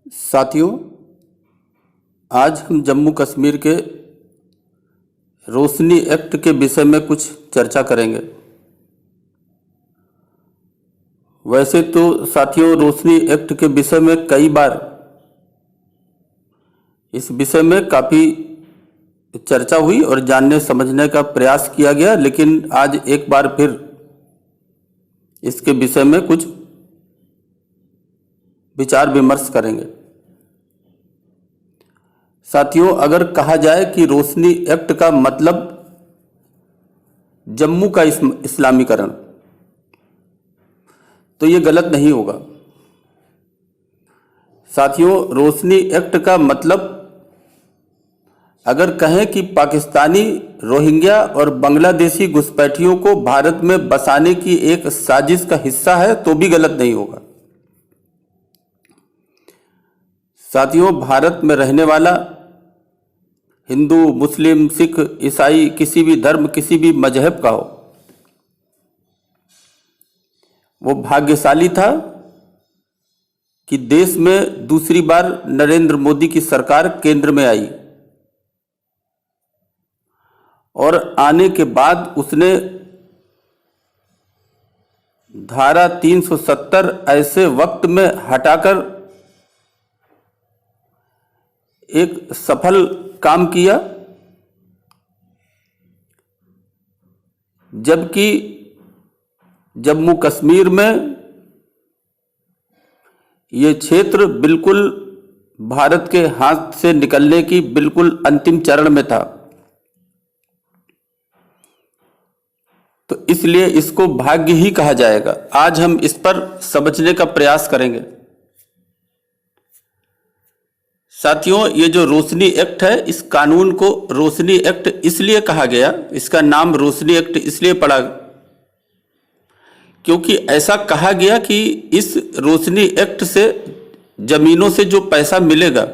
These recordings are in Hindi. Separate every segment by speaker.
Speaker 1: साथियों, आज हम जम्मू कश्मीर के रोशनी एक्ट के विषय में कुछ चर्चा करेंगे। वैसे तो साथियों, रोशनी एक्ट के विषय में कई बार इस विषय में काफ़ी चर्चा हुई और जानने समझने का प्रयास किया गया, लेकिन आज एक बार फिर इसके विषय में कुछ विचार विमर्श करेंगे। साथियों, अगर कहा जाए कि रोशनी एक्ट का मतलब जम्मू का इस्लामीकरण, तो ये गलत नहीं होगा। साथियों, रोशनी एक्ट का मतलब अगर कहें कि पाकिस्तानी रोहिंग्या और बांग्लादेशी घुसपैठियों को भारत में बसाने की एक साजिश का हिस्सा है, तो भी गलत नहीं होगा। साथियों, भारत में रहने वाला हिंदू, मुस्लिम, सिख, ईसाई, किसी भी धर्म, किसी भी मजहब का हो, वो भाग्यशाली था कि देश में दूसरी बार नरेंद्र मोदी की सरकार केंद्र में आई और आने के बाद उसने धारा 370 ऐसे वक्त में हटाकर एक सफल काम किया, जबकि जम्मू कश्मीर में ये क्षेत्र बिल्कुल भारत के हाथ से निकलने की बिल्कुल अंतिम चरण में था। तो इसलिए इसको भाग्य ही कहा जाएगा। आज हम इस पर समझने का प्रयास करेंगे। साथियों, ये जो रोशनी एक्ट है, इस कानून को रोशनी एक्ट इसलिए कहा गया, इसका नाम रोशनी एक्ट इसलिए पड़ा क्योंकि ऐसा कहा गया कि इस रोशनी एक्ट से जमीनों से जो पैसा मिलेगा,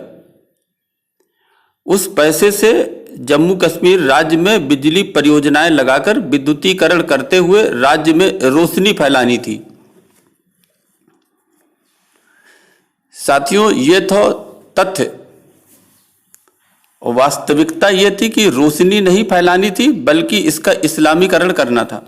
Speaker 1: उस पैसे से जम्मू कश्मीर राज्य में बिजली परियोजनाएं लगाकर विद्युतीकरण करते हुए राज्य में रोशनी फैलानी थी। साथियों, ये था तथ्य और वास्तविकता ये थी कि रोशनी नहीं फैलानी थी, बल्कि इसका इस्लामीकरण करना था।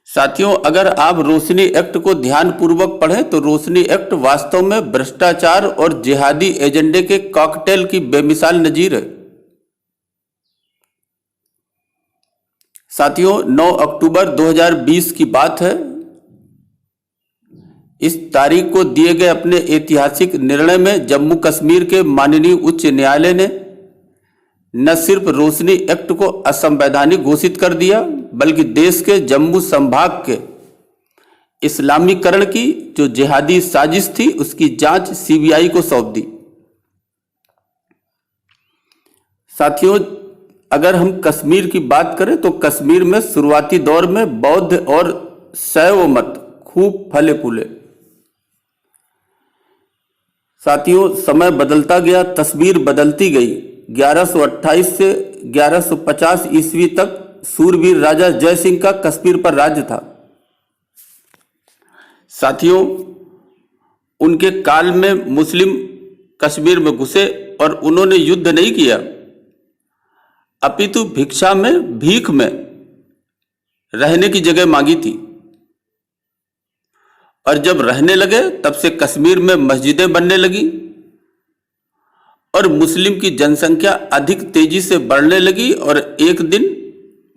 Speaker 1: साथियों, अगर आप रोशनी एक्ट को ध्यानपूर्वक पढ़ें तो रोशनी एक्ट वास्तव में भ्रष्टाचार और जिहादी एजेंडे के कॉकटेल की बेमिसाल नजीर है। साथियों, 9 अक्टूबर 2020 की बात है। इस तारीख को दिए गए अपने ऐतिहासिक निर्णय में जम्मू कश्मीर के माननीय उच्च न्यायालय ने न सिर्फ रोशनी एक्ट को असंवैधानिक घोषित कर दिया, बल्कि देश के जम्मू संभाग के इस्लामीकरण की जो जिहादी साजिश थी, उसकी जांच सीबीआई को सौंप दी। साथियों, अगर हम कश्मीर की बात करें तो कश्मीर में शुरुआती दौर में बौद्ध और शैव मत खूब फले फूले। साथियों, समय बदलता गया, तस्वीर बदलती गई। 1128 से 1150 ईस्वी तक सूरवीर राजा जय सिंह का कश्मीर पर राज्य था। साथियों, उनके काल में मुस्लिम कश्मीर में घुसे और उन्होंने युद्ध नहीं किया, अपितु भिक्षा में, भीख में रहने की जगह मांगी थी। और जब रहने लगे तब से कश्मीर में मस्जिदें बनने लगी और मुस्लिम की जनसंख्या अधिक तेजी से बढ़ने लगी और एक दिन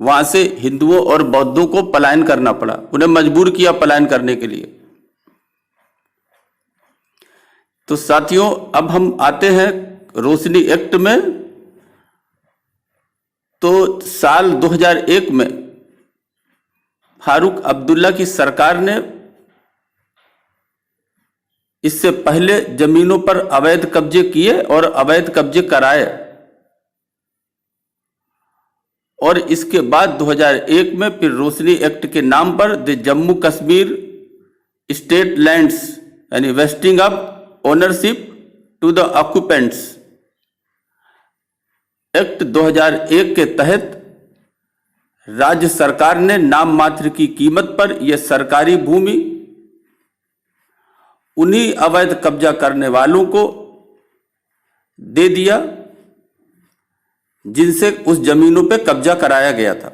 Speaker 1: वहां से हिंदुओं और बौद्धों को पलायन करना पड़ा, उन्हें मजबूर किया पलायन करने के लिए। तो साथियों, अब हम आते हैं रोशनी एक्ट में। तो साल 2001 में फारूक अब्दुल्ला की सरकार ने इससे पहले जमीनों पर अवैध कब्जे किए और अवैध कब्जे कराए, और इसके बाद 2001 में फिर रोशनी एक्ट के नाम पर the Jammu Kashmir State Lands यानी Vesting of Ownership to the Occupants Act 2001 के तहत राज्य सरकार ने नाम मात्र की कीमत पर यह सरकारी भूमि उन्हीं अवैध कब्जा करने वालों को दे दिया जिनसे उस जमीनों पे कब्जा कराया गया था।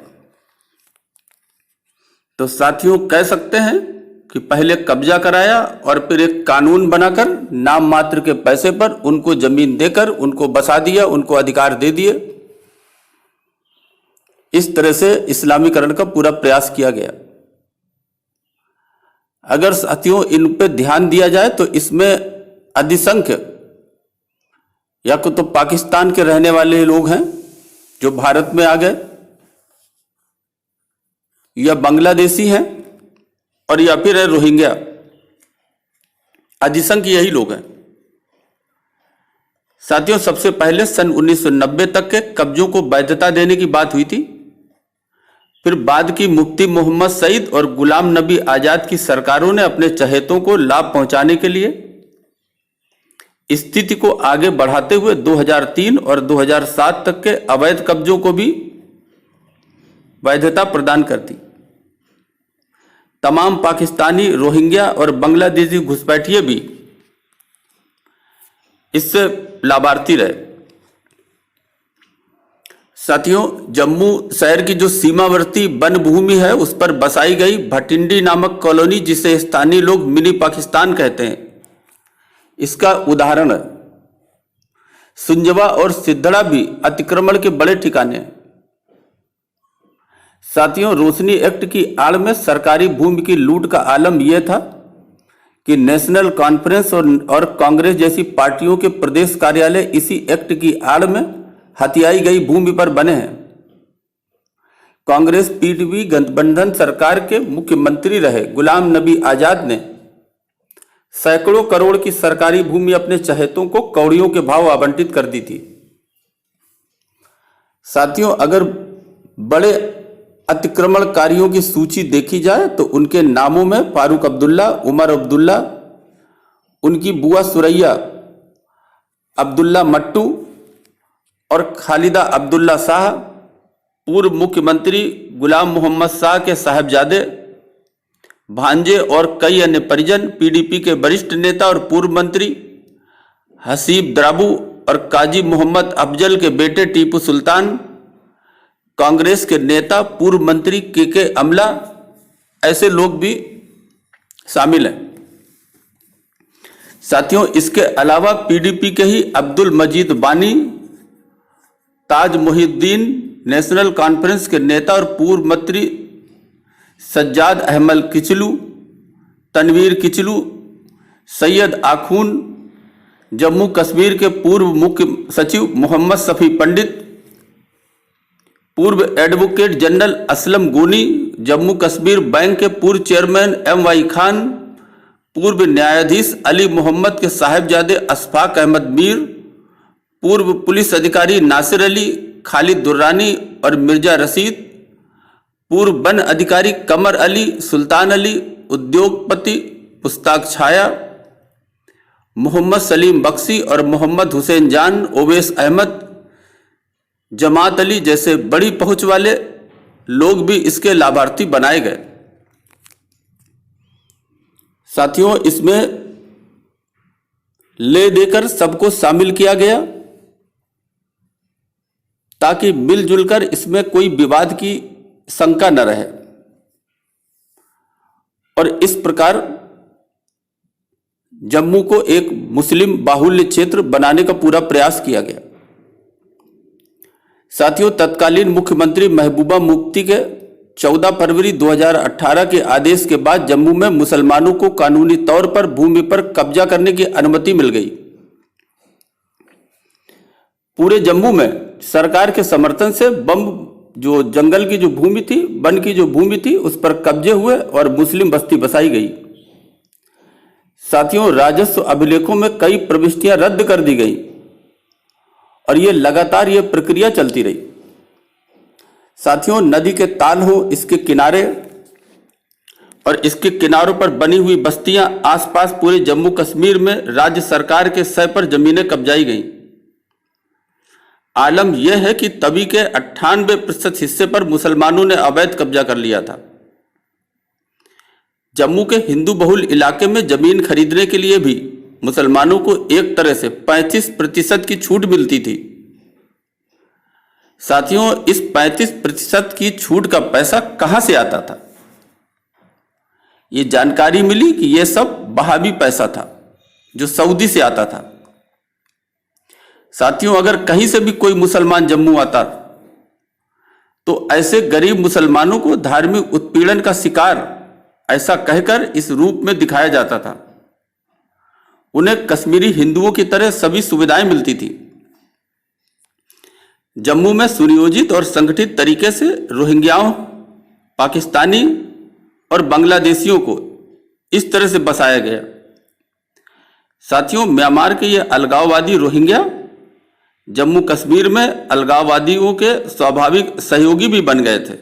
Speaker 1: तो साथियों, कह सकते हैं कि पहले कब्जा कराया और फिर एक कानून बनाकर नाम मात्र के पैसे पर उनको जमीन देकर उनको बसा दिया, उनको अधिकार दे दिए। इस तरह से इस्लामीकरण का पूरा प्रयास किया गया। अगर साथियों इन पे ध्यान दिया जाए तो इसमें अधिसंख्य या तो पाकिस्तान के रहने वाले लोग हैं जो भारत में आ गए, या बांग्लादेशी हैं, और या फिर है रोहिंग्या। अधिसंख्य यही लोग हैं। साथियों, सबसे पहले सन 1990 तक के कब्जों को वैधता देने की बात हुई थी। फिर बाद की मुफ्ती मोहम्मद सईद और गुलाम नबी आजाद की सरकारों ने अपने चहेतों को लाभ पहुंचाने के लिए स्थिति को आगे बढ़ाते हुए 2003 और 2007 तक के अवैध कब्जों को भी वैधता प्रदान कर दी। तमाम पाकिस्तानी, रोहिंग्या और बांग्लादेशी घुसपैठिए भी इससे लाभार्थी रहे। साथियों, जम्मू शहर की जो सीमावर्ती वन भूमि है उस पर बसाई गई भटिंडी नामक कॉलोनी, जिसे स्थानीय लोग मिनी पाकिस्तान कहते हैं, इसका उदाहरण है। सुंजवा और सिद्धड़ा भी अतिक्रमण के बड़े ठिकाने हैं। साथियों, रोशनी एक्ट की आड़ में सरकारी भूमि की लूट का आलम यह था कि नेशनल कॉन्फ्रेंस और कांग्रेस जैसी पार्टियों के प्रदेश कार्यालय इसी एक्ट की आड़ में हथियाई गई भूमि पर बने हैं। कांग्रेस पीडीपी गठबंधन सरकार के मुख्यमंत्री रहे गुलाम नबी आजाद ने सैकड़ों करोड़ की सरकारी भूमि अपने चहेतों को कौड़ियों के भाव आवंटित कर दी थी। साथियों, अगर बड़े अतिक्रमणकारियों की सूची देखी जाए तो उनके नामों में फारूक अब्दुल्ला, उमर अब्दुल्ला, उनकी बुआ सुरैया अब्दुल्ला मट्टू और खालिदा अब्दुल्ला शाह, पूर्व मुख्यमंत्री गुलाम मोहम्मद शाह के साहबजादे, भांजे और कई अन्य परिजन, पीडीपी के वरिष्ठ नेता और पूर्व मंत्री हसीब द्राबू और काजी मोहम्मद अफजल के बेटे टीपू सुल्तान, कांग्रेस के नेता पूर्व मंत्री के अमला, ऐसे लोग भी शामिल हैं। साथियों, इसके अलावा पीडीपी के ही अब्दुल मजीद बानी, ताज मोहिद्दीन, नेशनल कॉन्फ्रेंस के नेता और पूर्व मंत्री सज्जाद अहमद किचलू, तनवीर किचलू, सैयद आखून, जम्मू कश्मीर के पूर्व मुख्य सचिव मोहम्मद शफी पंडित, पूर्व एडवोकेट जनरल असलम गोनी, जम्मू कश्मीर बैंक के पूर्व चेयरमैन MY खान, पूर्व न्यायाधीश अली मोहम्मद के साहिबजादे अशफाक अहमद मीर, पूर्व पुलिस अधिकारी नासिर अली, खालिद दुर्रानी और मिर्जा रशीद, पूर्व वन अधिकारी कमर अली, सुल्तान अली, उद्योगपति मुश्ताक छाया, मोहम्मद सलीम बख्शी और मोहम्मद हुसैन जान, ओवैस अहमद, जमात अली जैसे बड़ी पहुंच वाले लोग भी इसके लाभार्थी बनाए गए। साथियों, इसमें ले देकर सबको शामिल किया गया ताकि मिलजुल कर इसमें कोई विवाद की शंका न रहे, और इस प्रकार जम्मू को एक मुस्लिम बाहुल्य क्षेत्र बनाने का पूरा प्रयास किया गया। साथियों, तत्कालीन मुख्यमंत्री महबूबा मुफ्ती के 14 फरवरी 2018 के आदेश के बाद जम्मू में मुसलमानों को कानूनी तौर पर भूमि पर कब्जा करने की अनुमति मिल गई। पूरे जम्मू में सरकार के समर्थन से जो जंगल की जो भूमि थी, वन की जो भूमि थी, उस पर कब्जे हुए और मुस्लिम बस्ती बसाई गई। साथियों, राजस्व अभिलेखों में कई प्रविष्टियां रद्द कर दी गई और ये लगातार ये प्रक्रिया चलती रही। साथियों, नदी के ताल हो, इसके किनारे और इसके किनारों पर बनी हुई बस्तियां आसपास पूरे जम्मू कश्मीर में राज्य सरकार के सय पर जमीनें कब्जाई गईं। आलम यह है कि तवी के 98% हिस्से पर मुसलमानों ने अवैध कब्जा कर लिया था, जम्मू के हिंदू बहुल इलाके में जमीन खरीदने के लिए भी मुसलमानों को एक तरह से 35% की छूट मिलती थी। साथियों, इस 35% की छूट का पैसा कहां से आता था? ये जानकारी मिली कि यह सब वहाबी पैसा था जो सऊदी से आता था। साथियों, अगर कहीं से भी कोई मुसलमान जम्मू आता तो ऐसे गरीब मुसलमानों को धार्मिक उत्पीड़न का शिकार ऐसा कहकर इस रूप में दिखाया जाता था। उन्हें कश्मीरी हिंदुओं की तरह सभी सुविधाएं मिलती थी। जम्मू में सुनियोजित और संगठित तरीके से रोहिंग्याओं, पाकिस्तानी और बांग्लादेशियों को इस तरह से बसाया गया। साथियों, म्यांमार के ये अलगाववादी रोहिंग्या जम्मू कश्मीर में अलगाववादियों के स्वाभाविक सहयोगी भी बन गए थे।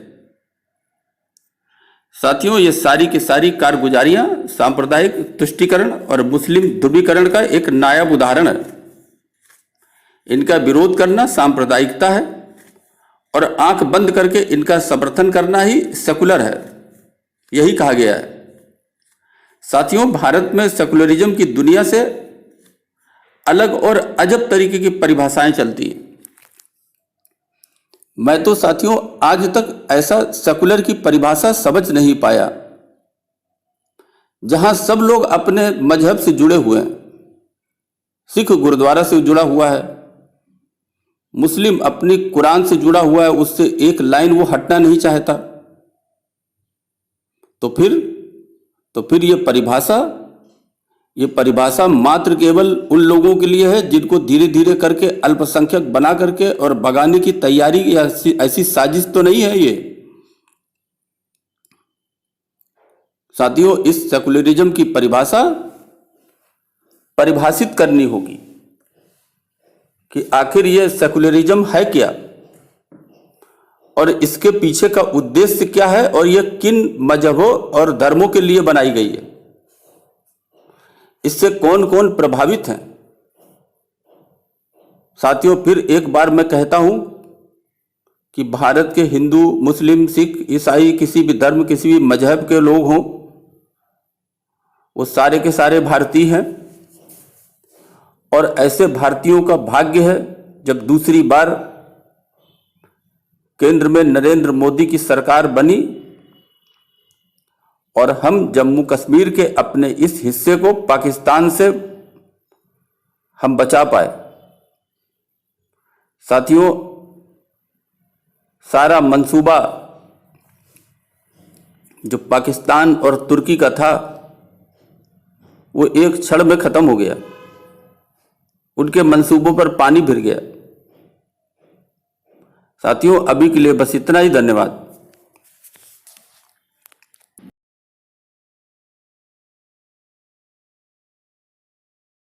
Speaker 1: साथियों, ये सारी की सारी कारगुजारियां सांप्रदायिक तुष्टीकरण और मुस्लिम ध्रुवीकरण का एक नायाब उदाहरण है। इनका विरोध करना सांप्रदायिकता है और आंख बंद करके इनका समर्थन करना ही सेकुलर है, यही कहा गया है। साथियों, भारत में सेकुलरिज्म की दुनिया से अलग और अजब तरीके की परिभाषाएं चलती हैं। मैं तो साथियों आज तक ऐसा सेकुलर की परिभाषा समझ नहीं पाया जहां सब लोग अपने मजहब से जुड़े हुए हैं। सिख गुरुद्वारा से जुड़ा हुआ है, मुस्लिम अपनी कुरान से जुड़ा हुआ है, उससे एक लाइन वो हटना नहीं चाहता। तो फिर ये परिभाषा मात्र केवल उन लोगों के लिए है जिनको धीरे धीरे करके अल्पसंख्यक बना करके और भगाने की तैयारी या ऐसी साजिश तो नहीं है ये। साथियों, इस सेकुलरिज्म की परिभाषित करनी होगी कि आखिर ये सेकुलरिज्म है क्या और इसके पीछे का उद्देश्य क्या है और यह किन मजहबों और धर्मों के लिए बनाई गई है, इससे कौन कौन प्रभावित हैं। साथियों, फिर एक बार मैं कहता हूं कि भारत के हिंदू, मुस्लिम, सिख, ईसाई, किसी भी धर्म, किसी भी मजहब के लोग हों, वो सारे के सारे भारतीय हैं और ऐसे भारतीयों का भाग्य है जब दूसरी बार केंद्र में नरेंद्र मोदी की सरकार बनी और हम जम्मू कश्मीर के अपने इस हिस्से को पाकिस्तान से हम बचा पाए। साथियों, सारा मंसूबा जो पाकिस्तान और तुर्की का था वो एक क्षण में खत्म हो गया, उनके मंसूबों पर पानी फिर गया। साथियों, अभी के लिए बस इतना ही। धन्यवाद।